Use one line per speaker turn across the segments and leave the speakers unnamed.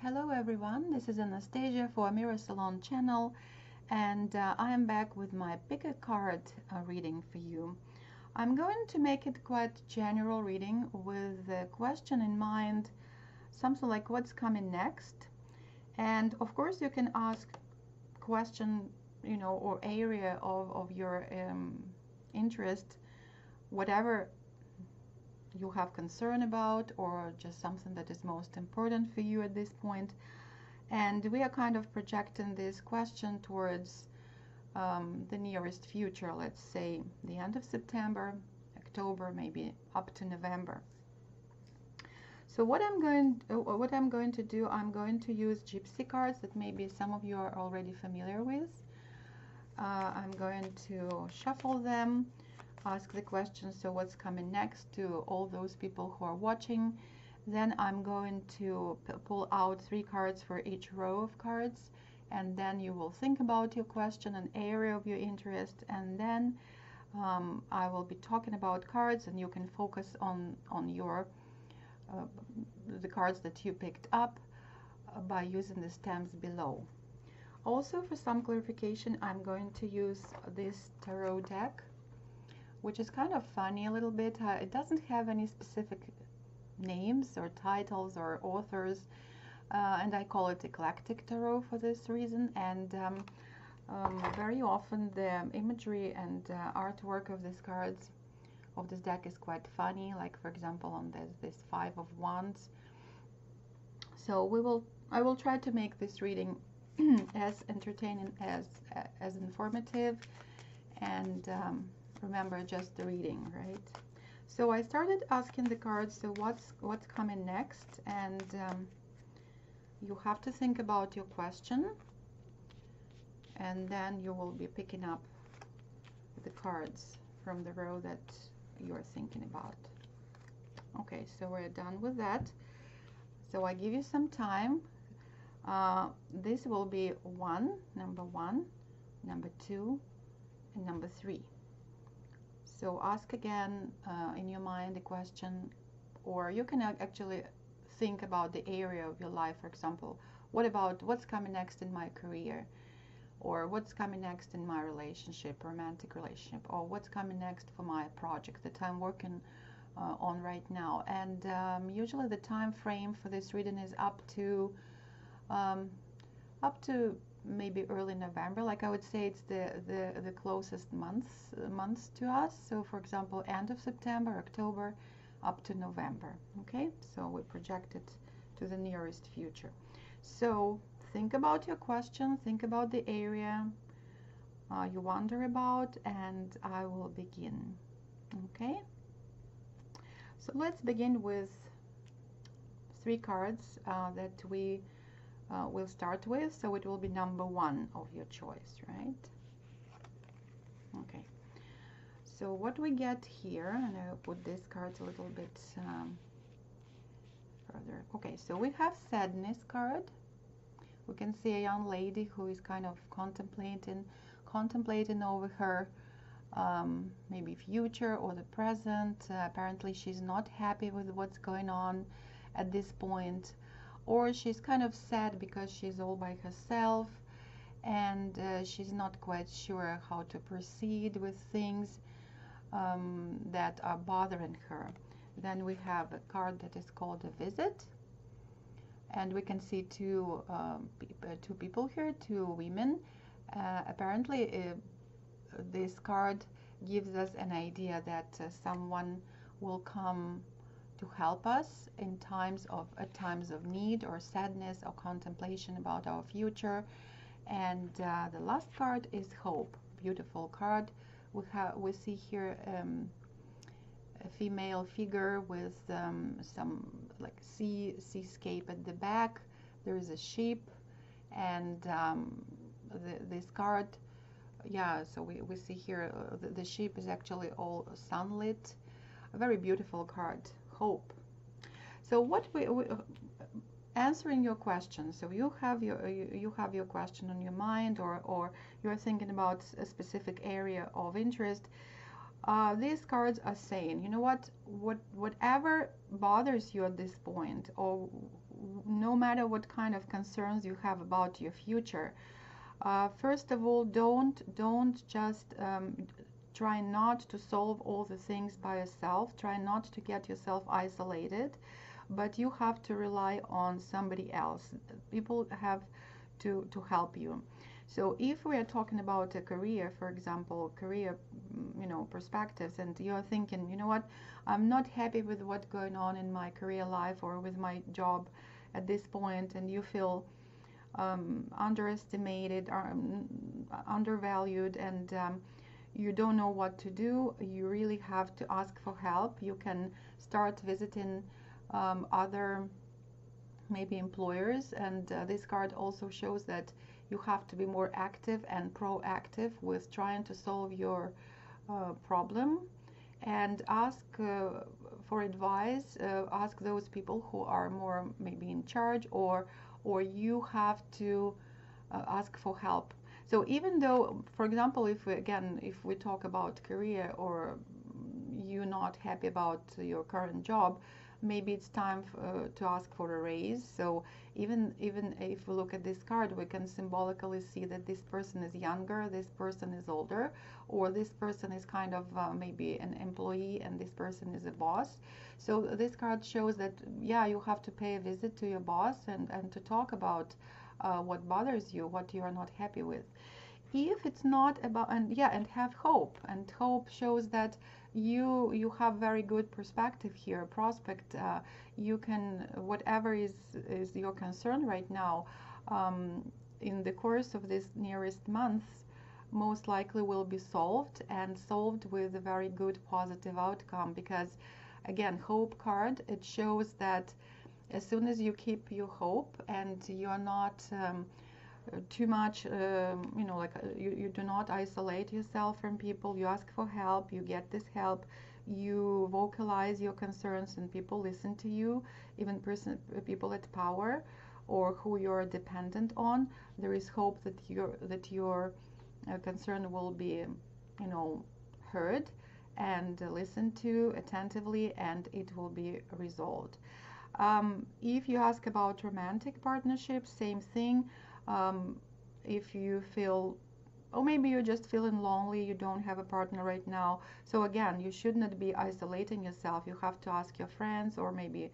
Hello everyone, this is Anastasia for Amira Salon channel, and I am back with my pick a card reading for you. I'm going to make it quite general reading with the question in mind, something like what's coming next. And of course you can ask question, or area of your interest, whatever you have concern about, or just something that is most important for you at this point. And we are kind of projecting this question towards the nearest future, let's say the end of September, October, maybe up to November. So what I'm going to do, I'm going to use Gypsy cards that maybe some of you are already familiar with. I'm going to shuffle them, ask the question, so what's coming next, to all those people who are watching. Then I'm going to pull out 3 cards for each row of cards, and then you will think about your question and area of your interest, and then I will be talking about cards, and you can focus on your the cards that you picked up by using the stamps below. Also, for some clarification, I'm going to use this tarot deck, which is kind of funny a little bit. It doesn't have any specific names or titles or authors, and I call it eclectic tarot for this reason. And very often the imagery and artwork of these cards of this deck is quite funny, like for example on this 5 of Wands. So I will try to make this reading as entertaining as informative, and remember, just the reading, right? So I started asking the cards, so what's coming next, and you have to think about your question, and then you will be picking up the cards from the row that you're thinking about. Okay, so we're done with that. So I give you some time. This will be number one, number 2, and number 3. So ask again in your mind the question, or you can actually think about the area of your life. For example, what's coming next in my career, or what's coming next in my relationship, romantic relationship, or what's coming next for my project that I'm working on right now. And usually the time frame for this reading is up to maybe early November. Like I would say, it's the closest months to us. So for example, end of September, October, up to November. Okay, so we project it to the nearest future. So think about your question, think about the area you wonder about, and I will begin. Okay, so let's begin with 3 cards that we we'll start with. So it will be number 1 of your choice, right? Okay, so what we get here, and I'll put this card a little bit further. Okay, so we have sadness card. We can see a young lady who is kind of contemplating over her maybe future or the present. Apparently she's not happy with what's going on at this point, or she's kind of sad because she's all by herself, and she's not quite sure how to proceed with things that are bothering her. Then we have a card that is called a visit, and we can see two people here, 2 women. Apparently this card gives us an idea that someone will come to help us in times of need or sadness or contemplation about our future. And the last card is hope. Beautiful card. We see here a female figure with some like seascape at the back. There is a sheep, and this card, yeah, so we see here the sheep is actually all sunlit. A very beautiful card, hope. So what we answering your question, so you have your question on your mind, or you're thinking about a specific area of interest. These cards are saying, you know what, whatever bothers you at this point, or no matter what kind of concerns you have about your future, first of all, don't just try not to solve all the things by yourself. Try not to get yourself isolated, but you have to rely on somebody else. People have to help you. So if we are talking about a career, for example, career, perspectives, and you're thinking, you know what, I'm not happy with what's going on in my career life or with my job at this point, and you feel underestimated, undervalued, and you don't know what to do, you really have to ask for help. You can start visiting other maybe employers, and this card also shows that you have to be more active and proactive with trying to solve your problem, and ask for advice. Ask those people who are more maybe in charge, or you have to ask for help. So even though, for example, if we talk about career, or you're not happy about your current job, maybe it's time to ask for a raise. So even if we look at this card, we can symbolically see that this person is younger, this person is older, or this person is kind of maybe an employee and this person is a boss. So this card shows that, yeah, you have to pay a visit to your boss and to talk about what bothers you, what you are not happy with. If it's not about, and have hope, and hope shows that you have very good perspective here, prospect. You can, whatever is your concern right now, in the course of this nearest month, most likely will be solved, and solved with a very good positive outcome. Because again, hope card, it shows that as soon as you keep your hope and you're not too much, you do not isolate yourself from people, you ask for help, you get this help, you vocalize your concerns, and people listen to you, even people at power or who you're dependent on. There is hope that your concern will be, heard and listened to attentively, and it will be resolved. If you ask about romantic partnerships, same thing. If you feel, or maybe you're just feeling lonely, you don't have a partner right now, so again, you should not be isolating yourself. You have to ask your friends, or maybe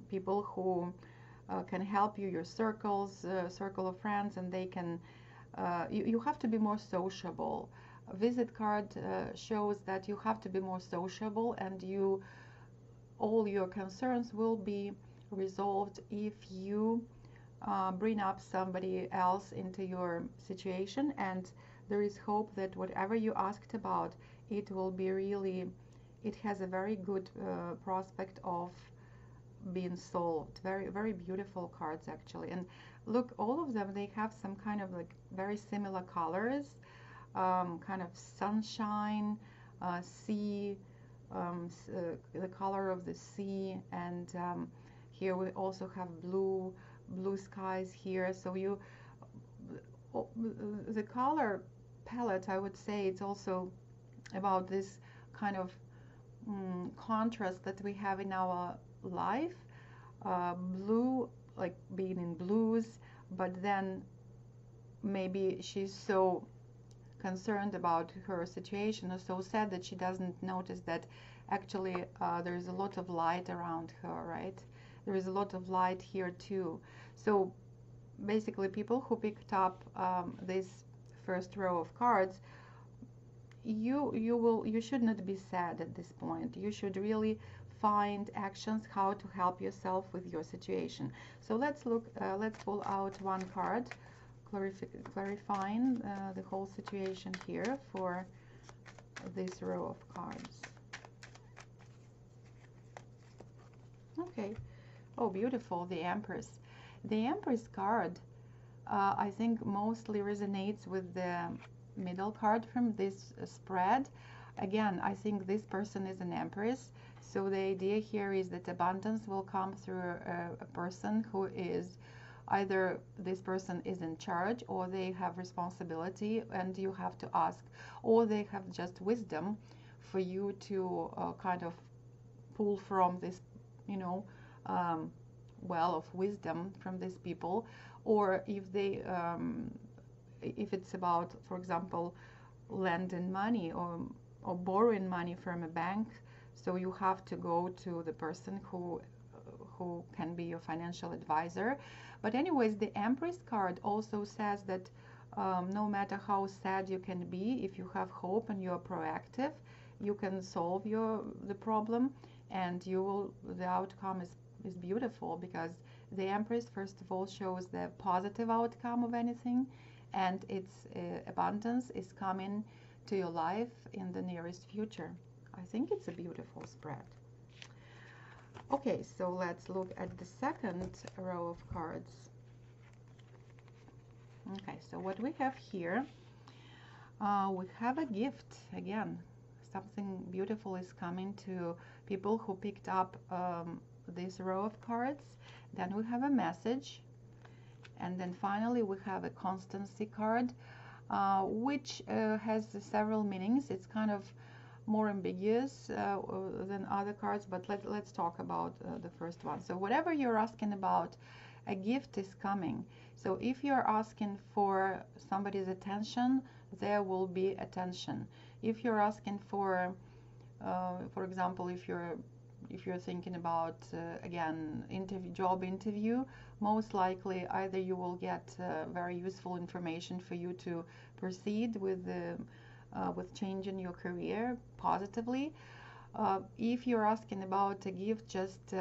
people who can help you, your circle of friends, and they can, you have to be more sociable. A visit card shows that you have to be more sociable, and all your concerns will be resolved if you bring up somebody else into your situation, and there is hope that whatever you asked about, it will be really, it has a very good prospect of being solved. Very, very beautiful cards actually. And look, all of them, they have some kind of like very similar colors, kind of sunshine, sea, the color of the sea, and here we also have blue skies here. So the color palette, I would say, it's also about this kind of contrast that we have in our life. Blue, like being in blues, but then maybe she's so concerned about her situation, or so sad that she doesn't notice that actually there's a lot of light around her, right? There is a lot of light here too. So basically, people who picked up this first row of cards, you should not be sad at this point. You should really find actions how to help yourself with your situation. So let's pull out one card, clarifying the whole situation here for this row of cards. Okay. Oh, beautiful, the Empress. The Empress card, I think, mostly resonates with the middle card from this spread. Again, I think this person is an Empress. So the idea here is that abundance will come through a person who is either this person is in charge, or they have responsibility and you have to ask, or they have just wisdom for you to kind of pull from this, well of wisdom from these people, or if they if it's about, for example, lending money or borrowing money from a bank, so you have to go to the person who can be your financial advisor. But anyways, the Empress card also says that no matter how sad you can be, if you have hope and you're proactive, you can solve the problem, and the outcome is beautiful, because the Empress, first of all, shows the positive outcome of anything, and its abundance is coming to your life in the nearest future. I think it's a beautiful spread. Okay, so let's look at the second row of cards. Okay, so what we have here, we have a gift. Again, something beautiful is coming to people who picked up this row of cards. Then we have a message, and then finally we have a constancy card, which has several meanings. It's kind of more ambiguous than other cards, but let's talk about the first one. So whatever you're asking about, a gift is coming. So if you're asking for somebody's attention, there will be attention. If you're asking for example, if you're thinking about again, job interview, most likely either you will get very useful information for you to proceed with changing your career positively. If you're asking about a gift, just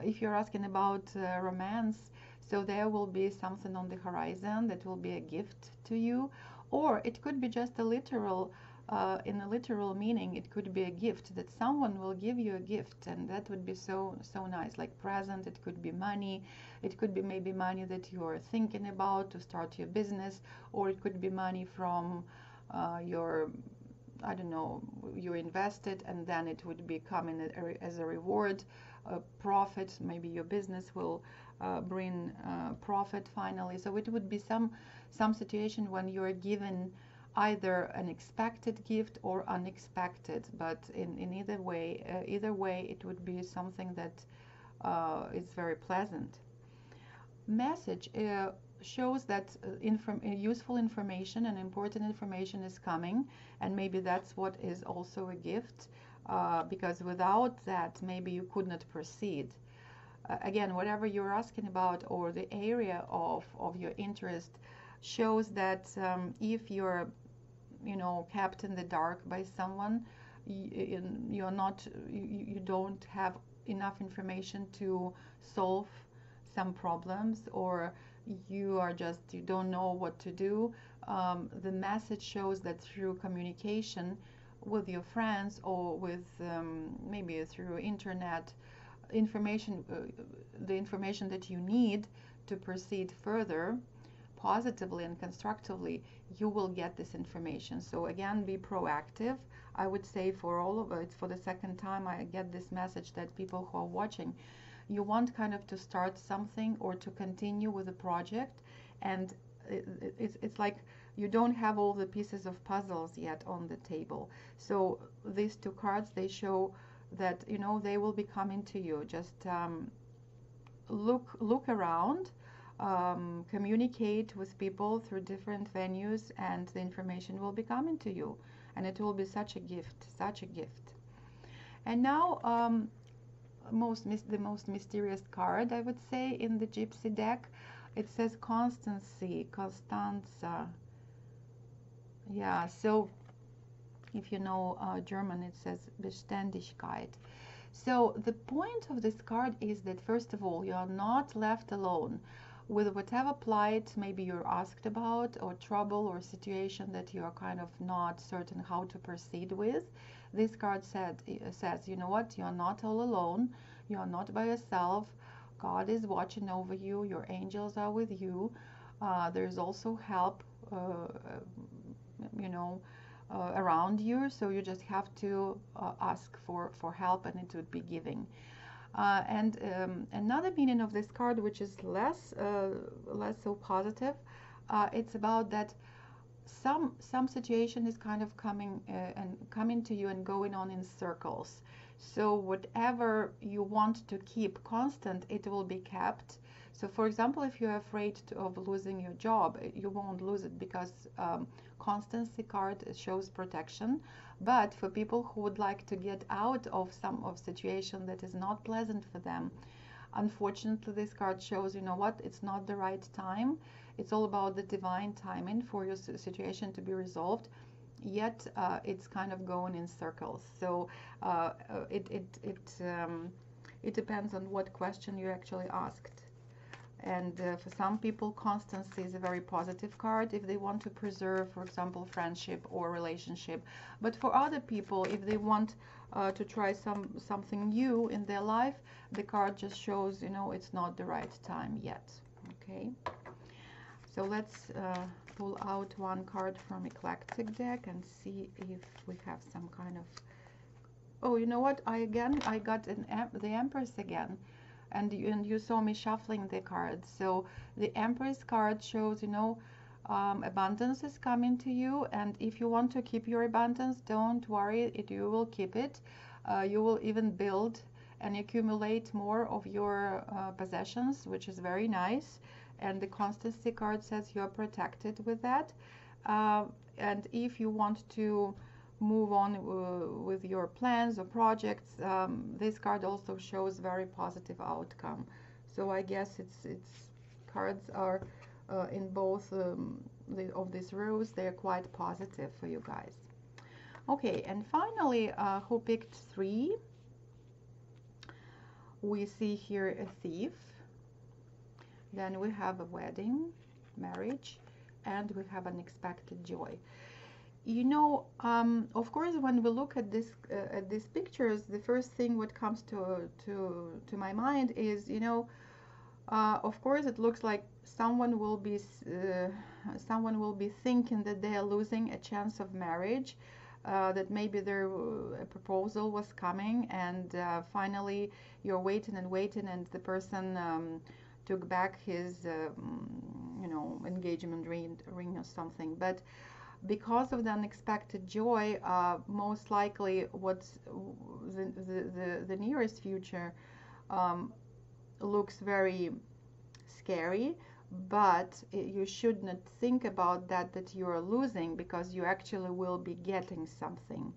if you're asking about romance, so there will be something on the horizon that will be a gift to you, or it could be just a literal, in a literal meaning, it could be a gift that someone will give you a gift, and that would be so nice, like present. It could be money, it could be maybe money that you are thinking about to start your business, or it could be money from your, I don't know, you invested and then it would be coming as a reward, a profit. Maybe your business will bring profit finally. So it would be some situation when you're given either an expected gift or unexpected, but in either way it would be something that is very pleasant. Message shows that useful information and important information is coming, and maybe that's what is also a gift, because without that maybe you could not proceed. Again, whatever you're asking about or the area of your interest shows that if you're kept in the dark by someone, you don't have enough information to solve some problems, or you don't know what to do. The message shows that through communication with your friends, or with maybe through internet information, the information that you need to proceed further positively and constructively, you will get this information. So again, be proactive. I would say for all of it, for the second time I get this message that people who are watching, you want kind of to start something or to continue with a project, and it's like you don't have all the pieces of puzzles yet on the table. So these two cards, they show that they will be coming to you. Just look around, communicate with people through different venues, and the information will be coming to you, and it will be such a gift, such a gift. And now the most mysterious card, I would say, in the Gypsy deck, it says constancy, Constanza. Yeah, so if you know German, it says Beständigkeit. So the point of this card is that, first of all, you are not left alone with whatever plight maybe you're asked about, or trouble or situation that you are kind of not certain how to proceed with. This card says, you know what, you are not all alone, you are not by yourself. God is watching over you, your angels are with you. There's also help around you, so you just have to ask for help, and it would be giving. And another meaning of this card, which is less so positive, it's about that some situation is kind of coming to you and going on in circles. So whatever you want to keep constant, it will be kept. So for example, if you're afraid of losing your job, you won't lose it, because constancy card shows protection. But for people who would like to get out of some of situation that is not pleasant for them, unfortunately this card shows, you know what, it's not the right time. It's all about the divine timing for your situation to be resolved, yet it's kind of going in circles. So uh, it, it, it, um, it depends on what question you actually asked. And for some people, constancy is a very positive card if they want to preserve, for example, friendship or relationship. But for other people, if they want to try something new in their life, the card just shows, you know, it's not the right time yet. Okay. So let's pull out one card from eclectic deck and see if we have some kind of... Oh, you know what? I got the Empress again. And you saw me shuffling the cards. So the Empress card shows, you know, abundance is coming to you, and if you want to keep your abundance, don't worry, you will keep it. You will even build and accumulate more of your possessions, which is very nice. And the Constancy card says you're protected with that. And if you want to move on with your plans or projects, this card also shows very positive outcome. So I guess it's cards are in both of these rows, they're quite positive for you guys. Okay, and finally, who picked 3? We see here a thief, then we have a wedding, marriage, and we have unexpected joy. You know, of course, when we look at these pictures, the first thing what comes to my mind is, you know, of course, it looks like someone will be thinking that they are losing a chance of marriage, that maybe their a proposal was coming, and finally you're waiting and waiting, and the person took back his, you know, engagement ring or something, but because of the unexpected joy, most likely what's the nearest future looks very scary, but you should not think about that you are losing, because you actually will be getting something.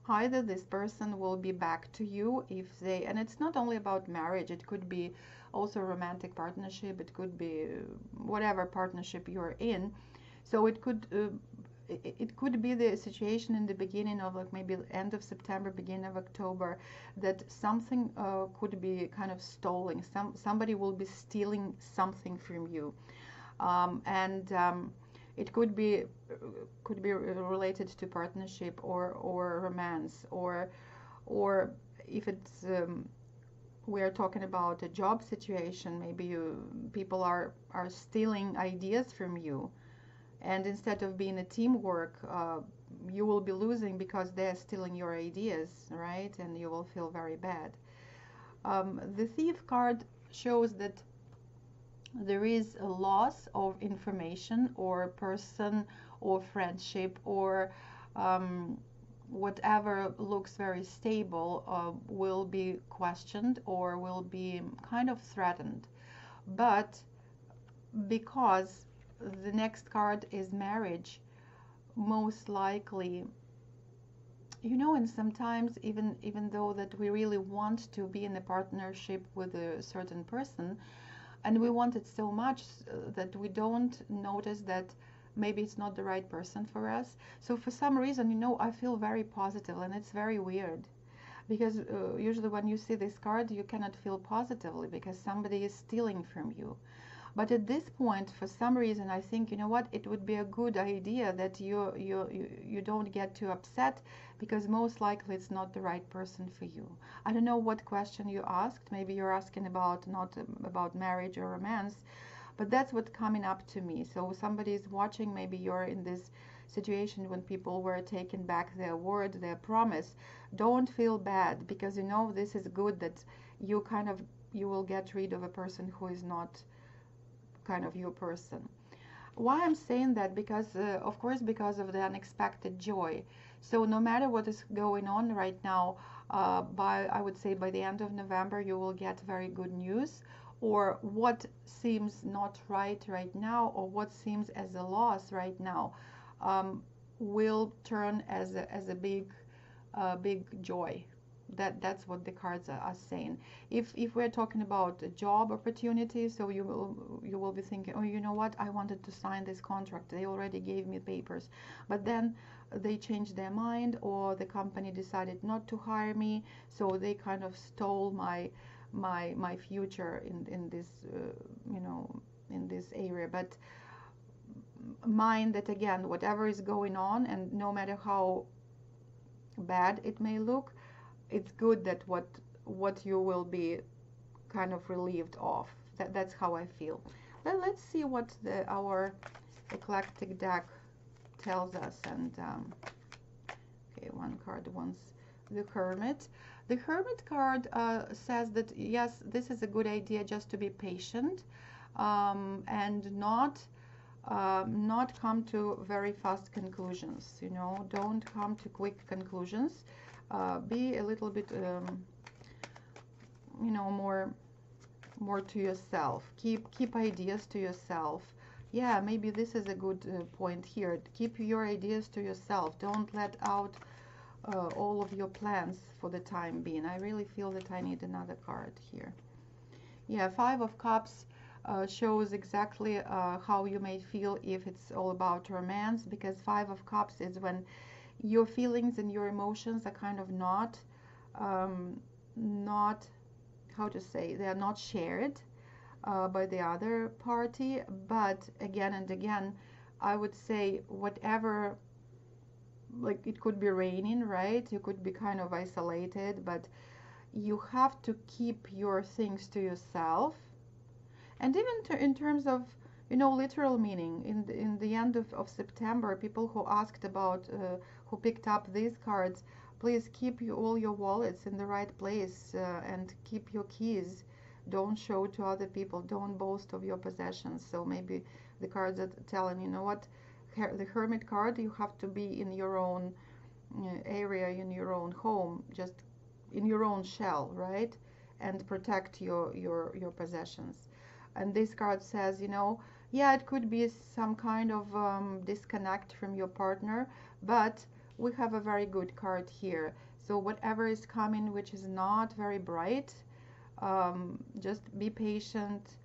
Either this person will be back to you if they, and it's not only about marriage, it could be also romantic partnership, it could be whatever partnership you're in. So it could be the situation in the beginning of, like, maybe end of September, beginning of October, that something could be kind of stolen. Somebody will be stealing something from you, and it could be related to partnership or romance, or if it's we are talking about a job situation, maybe people are stealing ideas from you. And instead of being a teamwork, you will be losing because they're stealing your ideas, right? And you will feel very bad. The Thief card shows that there is a loss of information or person or friendship, or whatever looks very stable will be questioned or will be kind of threatened. But because the next card is marriage, most likely, you know, and sometimes even though that we really want to be in a partnership with a certain person, and we want it so much that we don't notice that maybe it's not the right person for us. So for some reason, you know, I feel very positive, and it's very weird, because usually when you see this card, you cannot feel positively because somebody is stealing from you. But at this point, for some reason, I think, you know what, it would be a good idea that you don't get too upset, because most likely it's not the right person for you. I don't know what question you asked. Maybe you're asking about not about marriage or romance, but that's what's coming up to me. So somebody is watching, maybe you're in this situation when people were taking back their word, their promise. Don't feel bad, because, you know, this is good that you will get rid of a person who is not kind of your person. Why I'm saying that? Because, of course, because of the unexpected joy. So no matter what is going on right now, I would say by the end of November, you will get very good news, or what seems not right now, or what seems as a loss right now, will turn as a big joy. That's what the cards are saying. If we're talking about a job opportunity, so you will be thinking, oh, you know what, I wanted to sign this contract, they already gave me papers, but then they changed their mind, or the company decided not to hire me, so they kind of stole my future in this you know, in this area. But mind that, again, whatever is going on, and no matter how bad it may look, it's good that what you will be kind of relieved of. That's how I feel. Let's see what our eclectic deck tells us. And okay, one card wants the Hermit. The Hermit card says that yes, this is a good idea, just to be patient, and not come to very fast conclusions. You know, don't come to quick conclusions. Be a little bit, you know, more to yourself. Keep ideas to yourself. Yeah, maybe this is a good point here. Keep your ideas to yourself. Don't let out all of your plans for the time being. I really feel that I need another card here. Yeah, Five of Cups shows exactly how you may feel if it's all about romance, because Five of Cups is when your feelings and your emotions are kind of not how to say, they are not shared by the other party. But again and again, I would say, whatever, like, it could be raining, right? You could be kind of isolated, but you have to keep your things to yourself. And even in terms of, you know, literal meaning, in the end of September, people who asked about, who picked up these cards, please keep all your wallets in the right place, and keep your keys. Don't show to other people. Don't boast of your possessions. So maybe the cards are telling, you know what, the Hermit card, you have to be in your own area, in your own home, just in your own shell, right? And protect your possessions. And this card says, you know, yeah, it could be some kind of disconnect from your partner, but we have a very good card here. So whatever is coming, which is not very bright, just be patient.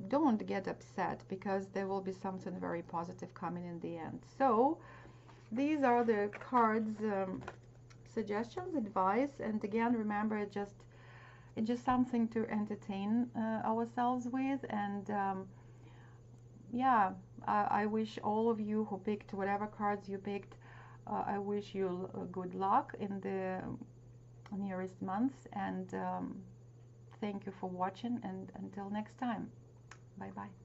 Don't get upset, because there will be something very positive coming in the end. So these are the cards, suggestions, advice. And again, remember, it's just something to entertain ourselves with. And yeah, I wish all of you who picked whatever cards you picked, I wish you good luck in the nearest months. And thank you for watching, and until next time, bye bye.